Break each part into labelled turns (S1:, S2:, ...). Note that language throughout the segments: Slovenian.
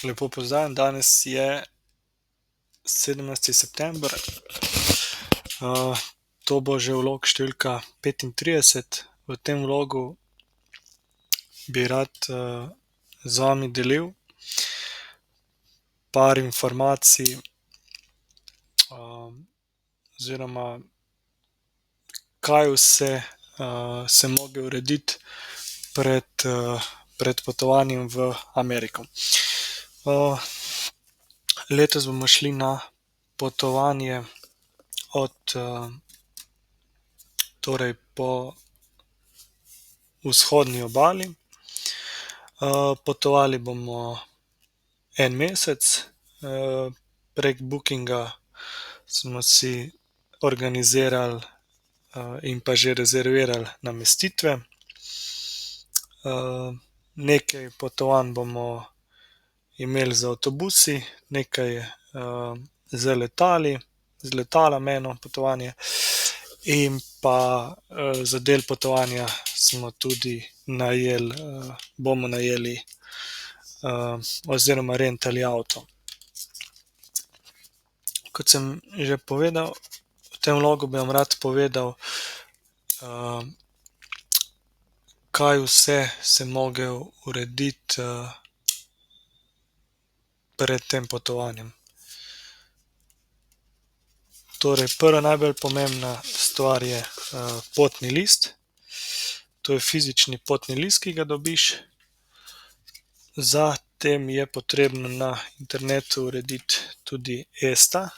S1: Lepo pozdravljen, danes je 17. september. To bo že vlog številka 35. V tem vlogu bi rad z vami delil par informacij oziroma kaj vse sem mogel urediti pred potovanjem v Ameriko. Letos bomo šli na potovanje torej po vzhodni obali. Potovali bomo en mesec. Prek Bookinga smo si organizirali in pa že rezervirali namestitve. Nekaj potovanj bomo imeli z avtobusi, nekaj z letalom eno potovanje in pa za del potovanja bomo najeli oziroma rentali avto. Kot sem že povedal, v tem vlogu bi vam rad povedal, kaj vse sem mogel urediti pred tem potovanjem. Torej, prva najbolj pomembna stvar je potni list. To je fizični potni list, ki ga dobiš. Zatem je potrebno na internetu urediti tudi ESTA.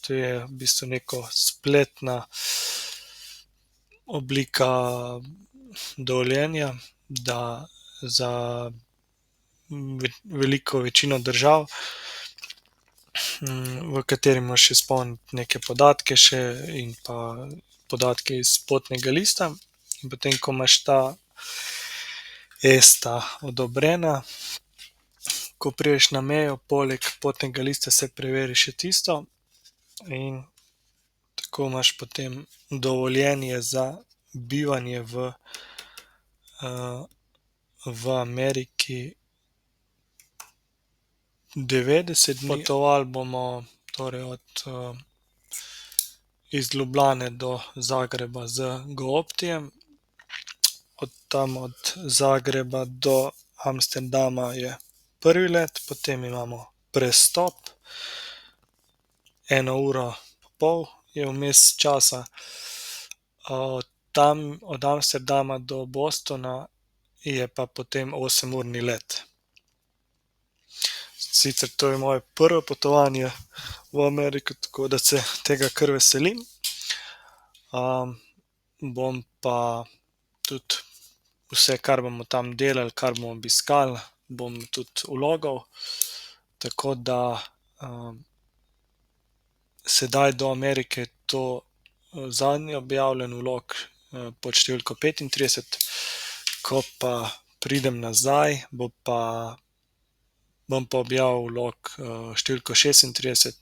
S1: To je v bistvu neka spletna oblika dovoljenja, da za veliko večino držav, v kateri moraš izpolniti neke podatke še in pa podatke iz potnega lista. In potem, ko imaš ta ESTA odobrena, ko prideš na mejo, poleg potnega lista se preveri še tisto in tako imaš potem dovoljenje za bivanje v Ameriki 90 dni. Potovali bomo torej iz Ljubljane do Zagreba z GoOptijem. Od Zagreba do Amsterdama je prvi let, potem imamo prestop, 1 uro pa pol je vmes časa. Od Amsterdama do Bostona je pa potem 8-urni let. Sicer to je moje prvo potovanje v Ameriko, tako da se tega kar veselim. Bom pa tudi vse, kar bomo tam delali, kar bomo obiskali, bom tudi vlogal. Tako da sedaj do Amerike je to zadnji objavljen vlog pod številko 35. Ko pa pridem nazaj, bom pa objavil vlog številko 36,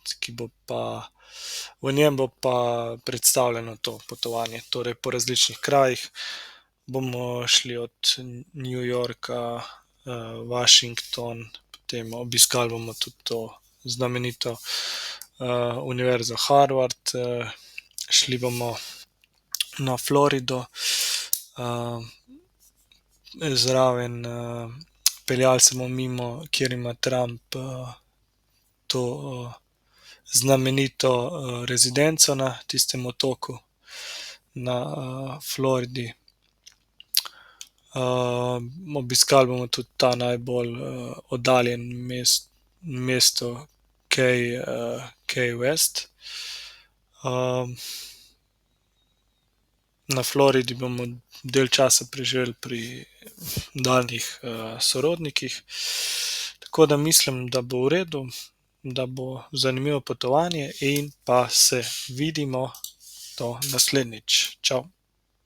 S1: v njem bo pa predstavljeno to potovanje. Torej po različnih krajih bomo šli od New Yorka, Washington, potem obiskali bomo tudi to znamenito univerzo Harvard, šli bomo na Florido, zraven peljali se bomo mimo, kjer ima Trump to znamenito rezidenco na tistem otoku na Floridi. Obiskali bomo tudi ta najbolj oddaljen mesto Key West. Na Floridi bomo del časa preživeli pri daljnih sorodnikih. Tako da mislim, da bo v redu, da bo zanimivo potovanje in pa se vidimo do naslednjič. Čau.